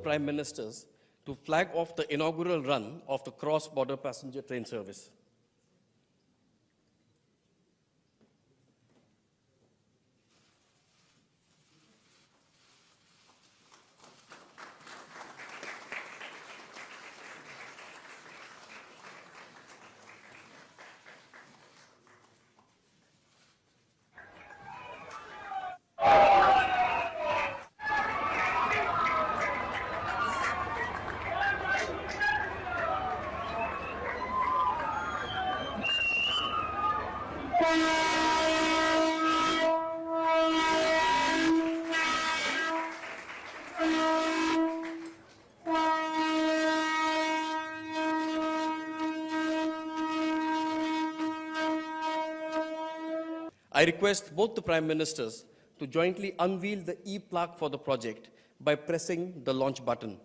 Prime Ministers to flag off the inaugural run of the cross-border passenger train service. I request both the Prime Ministers to jointly unveil the e-plaque for the project by pressing the launch button.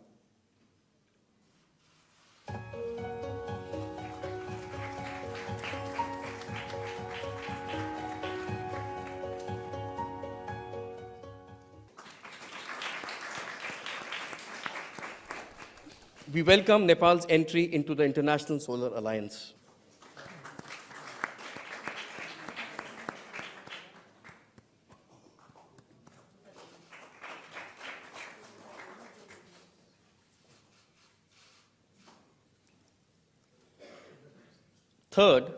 We welcome Nepal's entry into the International Solar Alliance. Third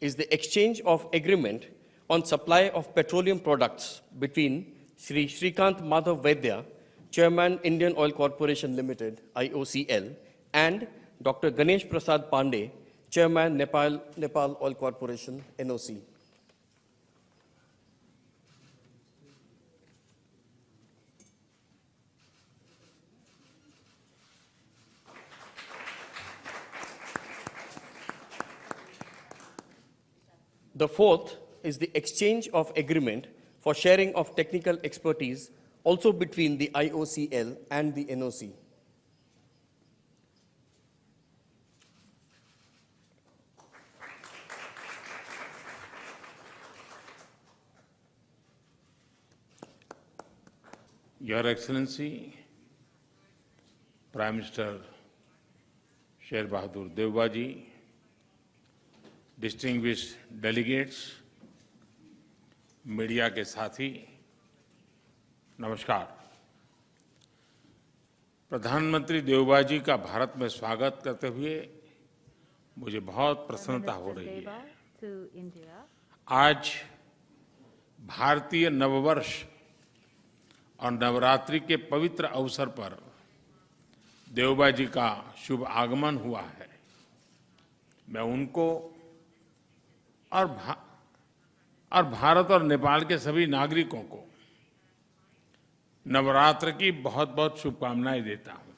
is the exchange of agreement on supply of petroleum products between Sri Shrikant Madhav Vaidya, Chairman Indian Oil Corporation Limited, IOCL, and Dr. Ganesh Prasad Pandey, Chairman Nepal Oil Corporation, NOC. The fourth is the exchange of agreement for sharing of technical expertise also between the IOCL and the NOC. Your Excellency, Prime Minister Sher Bahadur Deuba ji, distinguished delegates, media के साथी, नमस्कार। प्रधानमंत्री देउबा जी का भारत में स्वागत करते हुए मुझे बहुत प्रसन्नता हो रही है। आज भारतीय नववर्ष और नवरात्रि के पवित्र अवसर पर देउबा जी का शुभ आगमन हुआ है। मैं उनको और भारत और नेपाल के सभी नागरिकों को नवरात्र की बहुत बहुत शुभकामनाएं देता हूं।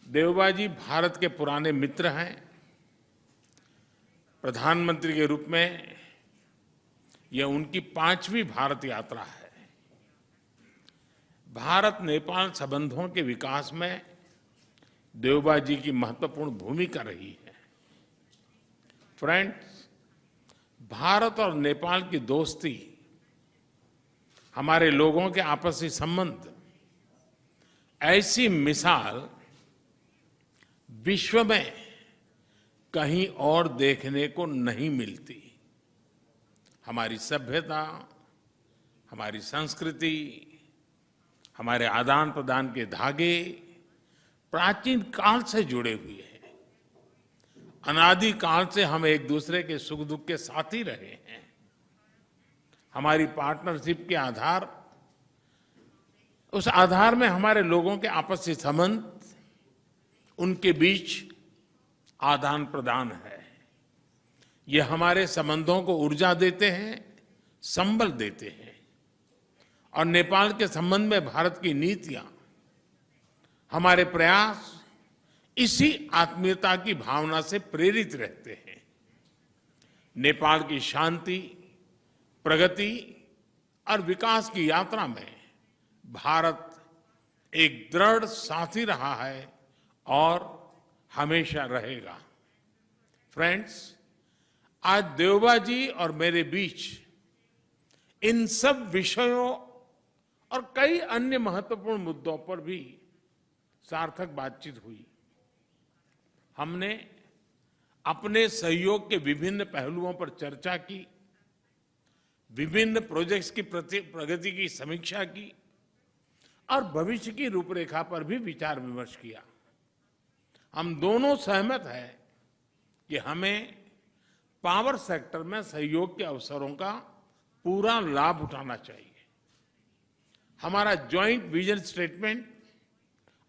देउबा जी भारत के पुराने मित्र हैं। प्रधानमंत्री के रूप में यह उनकी 5वीं भारत यात्रा है। भारत नेपाल संबंधों के विकास में देउबा जी की महत्वपूर्ण भूमिका रही है। फ्रेंड्स, भारत और नेपाल की दोस्ती, हमारे लोगों के आपसी संबंध, ऐसी मिसाल विश्व में कहीं और देखने को नहीं मिलती। हमारी सभ्यता, हमारी संस्कृति, हमारे आदान प्रदान के धागे प्राचीन काल से जुड़े हुए हैं। अनादि काल से हम एक दूसरे के सुख दुख के साथी रहे हैं। हमारी पार्टनरशिप के आधार, उस आधार में हमारे लोगों के आपसी संबंध, उनके बीच आदान प्रदान है। ये हमारे संबंधों को ऊर्जा देते हैं, संबल देते हैं। और नेपाल के संबंध में भारत की नीतियां, हमारे प्रयास इसी आत्मीयता की भावना से प्रेरित रहते हैं। नेपाल की शांति, प्रगति और विकास की यात्रा में भारत एक दृढ़ साथी रहा है और हमेशा रहेगा। फ्रेंड्स, आज देउबा जी और मेरे बीच इन सब विषयों और कई अन्य महत्वपूर्ण मुद्दों पर भी सार्थक बातचीत हुई। हमने अपने सहयोग के विभिन्न पहलुओं पर चर्चा की, विभिन्न प्रोजेक्ट्स की प्रगति की समीक्षा की और भविष्य की रूपरेखा पर भी विचार विमर्श किया। हम दोनों सहमत हैं कि हमें पावर सेक्टर में सहयोग के अवसरों का पूरा लाभ उठाना चाहिए। हमारा joint vision statement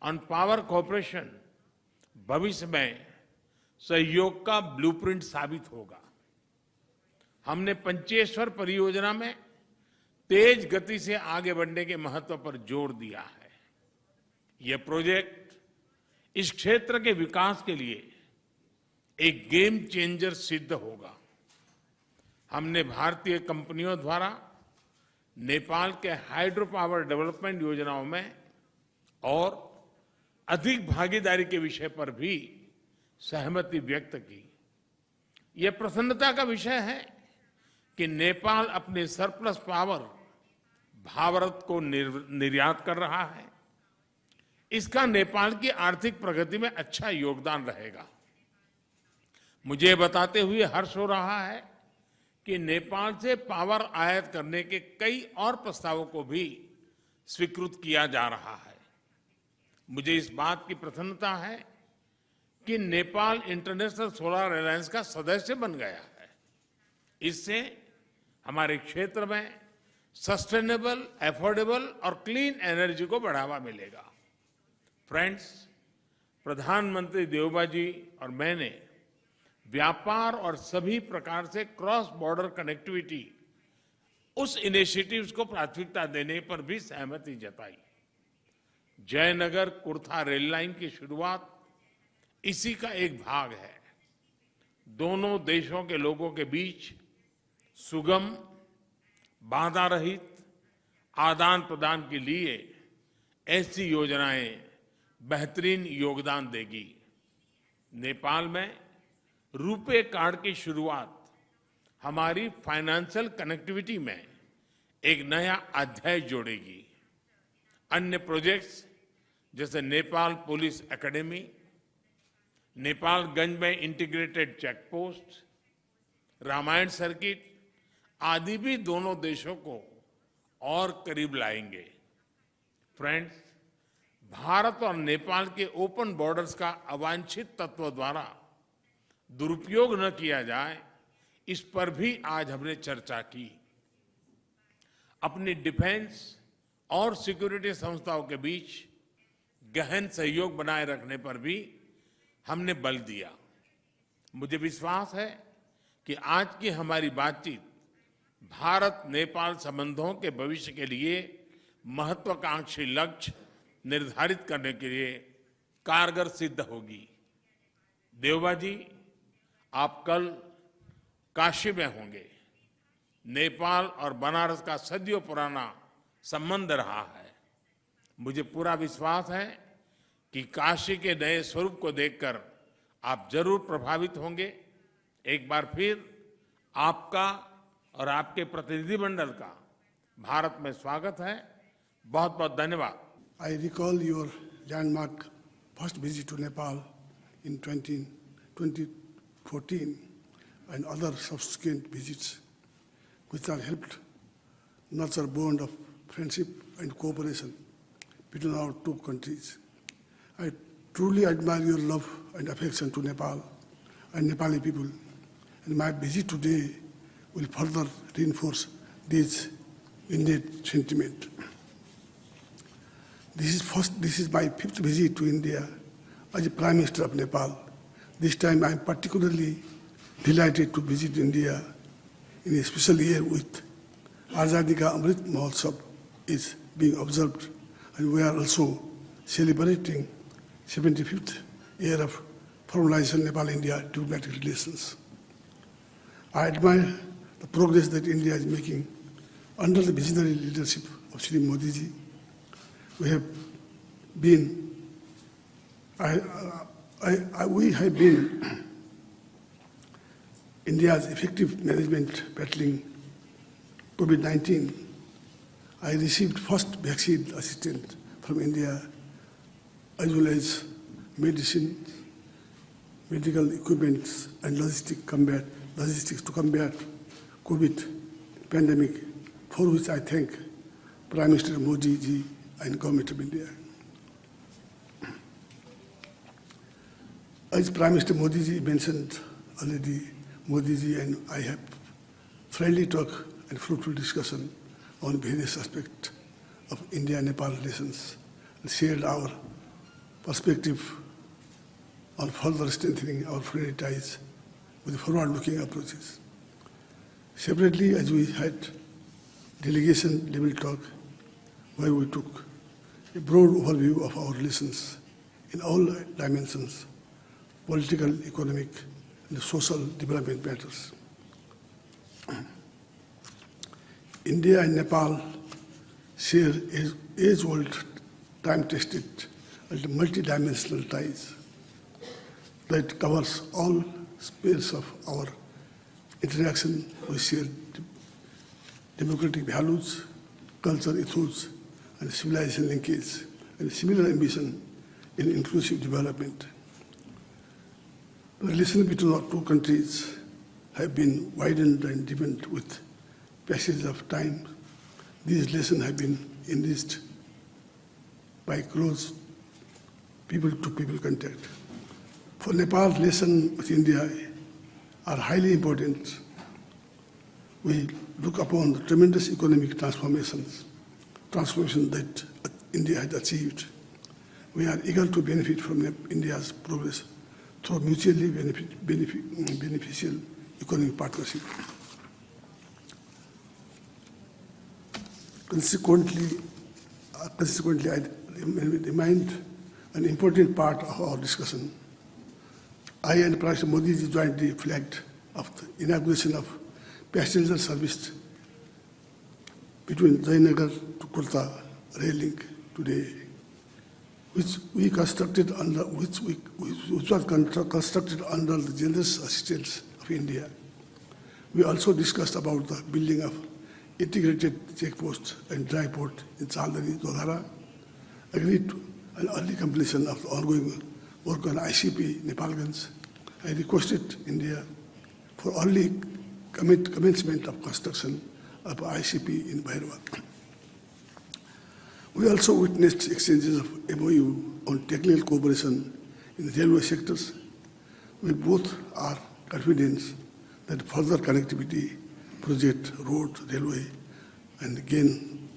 on power cooperation भविष्य में सहयोग का ब्लूप्रिंट साबित होगा। हमने पंचेश्वर परियोजना में तेज गति से आगे बढ़ने के महत्व पर जोर दिया है। यह प्रोजेक्ट इस क्षेत्र के विकास के लिए एक गेम चेंजर सिद्ध होगा। हमने भारतीय कंपनियों द्वारा नेपाल के हाइड्रो पावर डेवलपमेंट योजनाओं में और अधिक भागीदारी के विषय पर भी सहमति व्यक्त की। यह प्रसन्नता का विषय है कि नेपाल अपने सरप्लस पावर भारत को निर्यात कर रहा है। इसका नेपाल की आर्थिक प्रगति में अच्छा योगदान रहेगा। मुझे बताते हुए हर्ष हो रहा है कि नेपाल से पावर आयात करने के कई और प्रस्तावों को भी स्वीकृत किया जा रहा है। मुझे इस बात की प्रसन्नता है कि नेपाल इंटरनेशनल सोलर अलायंस का सदस्य बन गया है। इससे हमारे क्षेत्र में सस्टेनेबल, एफोर्डेबल और क्लीन एनर्जी को बढ़ावा मिलेगा। फ्रेंड्स, प्रधानमंत्री देवबा जी और मैंने व्यापार और सभी प्रकार से क्रॉस बॉर्डर कनेक्टिविटी उस इनिशिएटिव्स को प्राथमिकता देने पर भी सहमति जताई। जयनगर कुर्था रेल लाइन की शुरुआत इसी का एक भाग है। दोनों देशों के लोगों के बीच सुगम, बाधा रहित आदान प्रदान के लिए ऐसी योजनाएं बेहतरीन योगदान देगी। नेपाल में रूपे कार्ड की शुरुआत हमारी फाइनेंशियल कनेक्टिविटी में एक नया अध्याय जोड़ेगी। अन्य प्रोजेक्ट्स जैसे नेपाल पुलिस एकेडमी, नेपालगंज में integrated check post, Ramayana circuit आदि भी दोनों देशों को और करीब लाएंगे। फ्रेंड्स, भारत और नेपाल के ओपन बॉर्डर्स का अवांछित तत्व द्वारा दुरुपयोग न किया जाए, इस पर भी आज हमने चर्चा की। अपनी डिफेंस और सिक्योरिटी संस्थाओं के बीच गहन सहयोग बनाए रखने पर भी हमने बल दिया। मुझे विश्वास है कि आज की हमारी बातचीत भारत नेपाल संबंधों के भविष्य के लिए महत्वाकांक्षी लक्ष्य निर्धारित करने के लिए कारगर सिद्ध होगी। देवबा जी, आप कल काशी में होंगे। नेपाल और बनारस का सदियों पुराना संबंध रहा है। मुझे पूरा विश्वास है कि काशी के नए स्वरूप को देखकर आप जरूर प्रभावित होंगे। एक बार फिर आपका और आपके प्रतिनिधिमंडल का भारत में स्वागत है। बहुत बहुत धन्यवाद। I recall your landmark first visit to Nepal in 2014 and other subsequent visits which have helped nurture a bond of friendship and cooperation between our two countries. I truly admire your love and affection to Nepal and Nepali people, and my visit today will further reinforce this innate sentiment. This is my fifth visit to India as the Prime Minister of Nepal. This time I am particularly delighted to visit India in a special year with Azadi Ka Amrit Mahotsav is being observed, and we are also celebrating 75th year of formalization Nepal-India diplomatic relations. I admire the progress that India is making under the visionary leadership of Shri Modi ji. We have been India's effective management battling COVID-19. I received first vaccine assistance from India, as well as medicine, medical equipment, and logistics to combat COVID pandemic, for which I thank Prime Minister Modi ji and Government of India. As Prime Minister Modi ji mentioned already, Modi ji and I have friendly talk and fruitful discussion on various aspects of India-Nepal relations and shared our perspective on further strengthening our friendly ties with forward-looking approaches. Separately, as we had delegation-level talk, where we took a broad overview of our relations in all dimensions, political, economic, and social development matters. India and Nepal share age-old, time-tested, and multidimensional ties that covers all spheres of our interaction. We share democratic values, culture ethos, and civilization linkage, and similar ambition in inclusive development. The relations between our two countries have been widened and deepened with passage of time. These relations have been enriched by close people-to-people contact. For Nepal, relations with India are highly important. We look upon the tremendous economic transformation that India has achieved. We are eager to benefit from India's progress through mutually beneficial economic partnership. Consequently, I remind an important part of our discussion. I and Prime Minister Modi ji jointly flagged of the inauguration of passenger service between Jayanagar to Kolkata rail link today, which was constructed under the generous assistance of India. We also discussed about the building of integrated checkposts and dry port in Chandari, Dodhara, agreed to an early completion of the ongoing work on ICP Nepalganj. I requested India for early commencement of construction of ICP in Bhairava. We also witnessed exchanges of MOU on technical cooperation in the railway sectors. We both are confident that further connectivity project, road, railway, and gain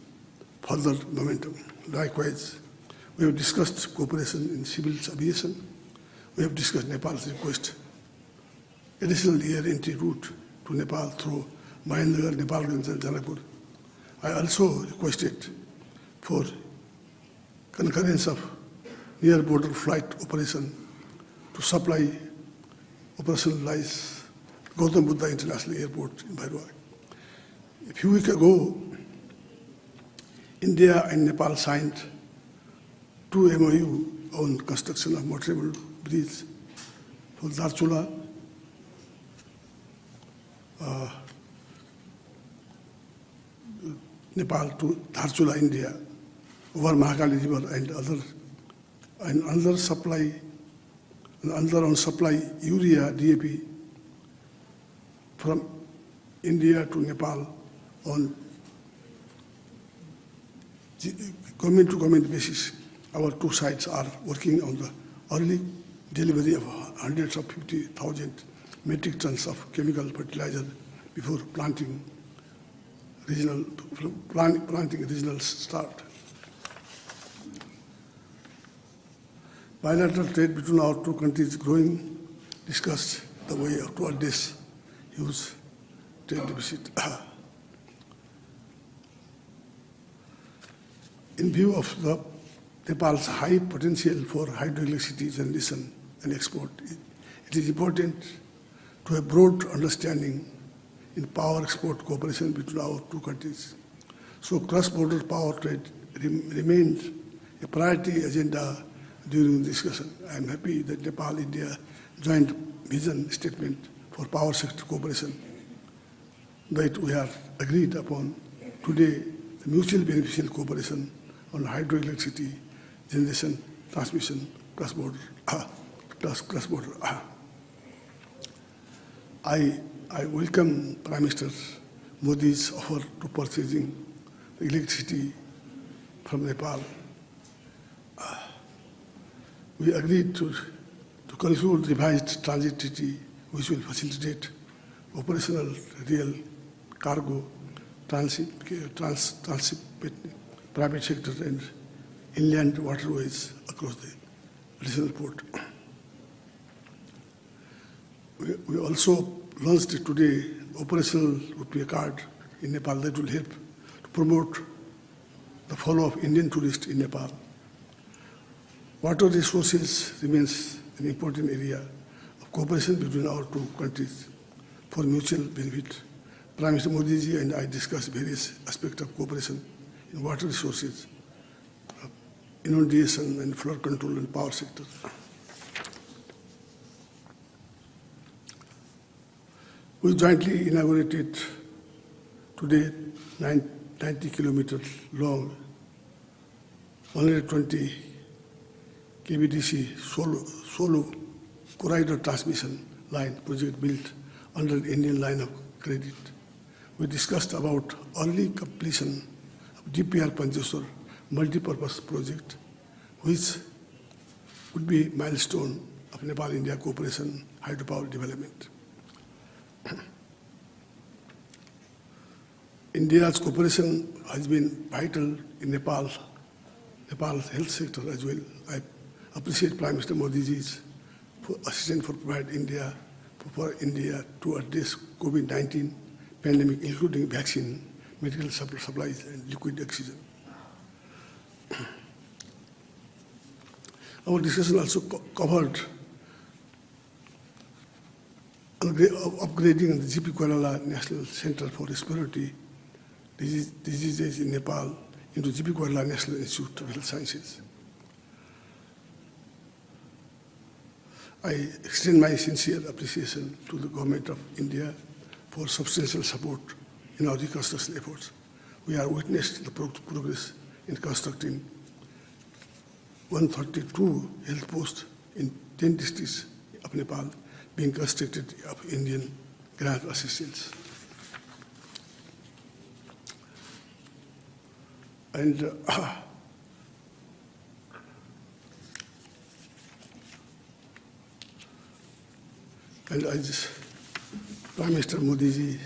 further momentum. Likewise, we have discussed cooperation in civil aviation. We have discussed Nepal's request additional air entry route to Nepal through Mahendragarh, Nepalganj, and Janakpur. I also requested for concurrence of near border flight operation to supply operationalize Gautam Buddha International Airport in Bhairava. A few weeks ago, India and Nepal signed 2 MOU on construction of motorable bridge for Dharchula, Nepal to Dharchula, India, over Mahakali River and another on supply urea DAP from India to Nepal on government-to-government basis. Our two sides are working on the early delivery of hundreds of 50,000 metric tons of chemical fertilizer before planting regional start. Bilateral trade between our two countries is growing. Discussed the way to address huge trade deficit. In view of Nepal's high potential for hydroelectricity generation and export, it is important to have broad understanding in power export cooperation between our two countries. So cross-border power trade remains a priority agenda during the discussion. I am happy that Nepal-India joint vision statement for power sector cooperation that we have agreed upon today mutual beneficial cooperation on hydroelectricity, generation, transmission, cross-border. I welcome Prime Minister Modi's offer to purchasing electricity from Nepal. We agreed to conclude revised transit treaty which will facilitate operational rail, cargo, transit, private sector and inland waterways across the additional port. We also launched today operational RuPay card in Nepal that will help to promote the flow of Indian tourists in Nepal. Water resources remains an important area of cooperation between our two countries for mutual benefit. Prime Minister Modi ji and I discussed various aspects of cooperation in water resources, inundation and flood control and power sector. We jointly inaugurated today 90 kilometers long, 120 kVDC solo corridor transmission line project built under the Indian line of credit. We discussed about early completion of DPR Pancheshwar multi-purpose project, which would be a milestone of Nepal-India cooperation hydropower development. India's cooperation has been vital in Nepal's health sector as well. I appreciate Prime Minister Modi's assistance for India to address COVID-19 pandemic, including vaccine, medical supplies, and liquid oxygen. Our discussion also covered upgrading the GP Kuala National Center for Respiratory Diseases in Nepal into GP Kuala National Institute of Health Sciences. I extend my sincere appreciation to the Government of India for substantial support in our reconstruction efforts. We have witnessed the progress in constructing 132 health posts in 10 districts of Nepal being constructed of Indian grant assistance. And as Prime Minister Modi ji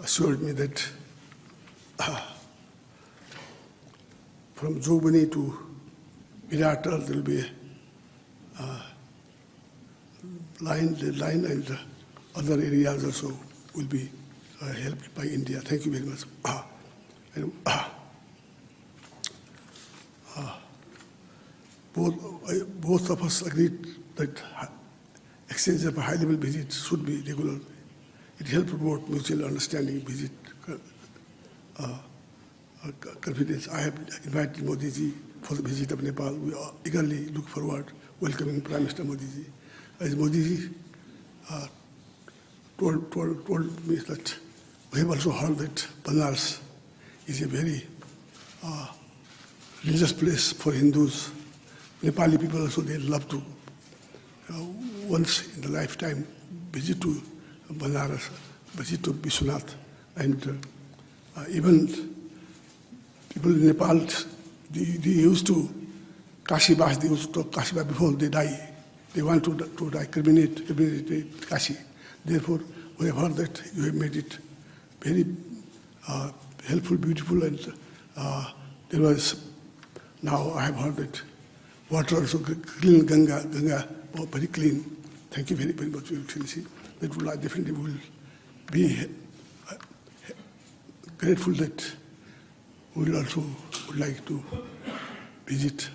assured me that from Jogbani to bilateral there will be a line and other areas also will be helped by India. Thank you very much. Both of us agreed that exchange of a high-level visit should be regular. It helps promote mutual understanding, visit, confidence. I have invited Modi ji for the visit of Nepal. We eagerly look forward welcoming Prime Minister Modi ji. As Modi ji told me that we have also heard that Banaras is a very religious place for Hindus. Nepali people also, they love to once in the lifetime visit to Banaras, visit to Vishwanath, and even people in Nepal, they used to Kashibas, they used to talk Kashibas before they die. They want to die, cremate Kashi. Therefore, we have heard that you have made it very helpful, beautiful, and there was, now I have heard that water also clean, Ganga, very clean. Thank you very, very much, Your Excellency. That will definitely will be grateful that we will also would like to visit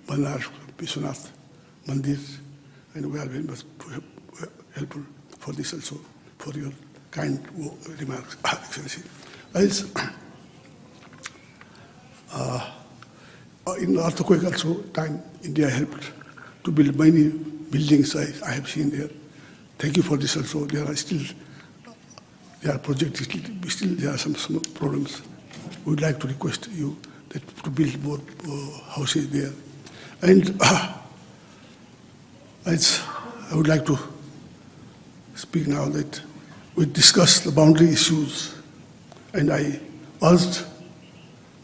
Banaras, Vishwanath Mandir, and we are very much helpful for this also, for your kind remarks, Excellency. As in earthquake also time, India helped to build many buildings I have seen there. Thank you for this also. There are projects, still there are some problems. we would like to request you that to build more houses there. And as I would like to speak now that we discussed the boundary issues, and I urged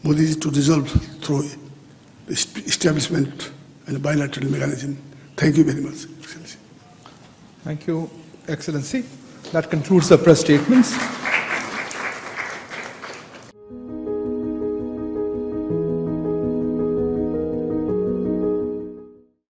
Modi to resolve through the establishment and a bilateral mechanism. Thank you very much, Excellency. Thank you, Excellency. That concludes the press statements.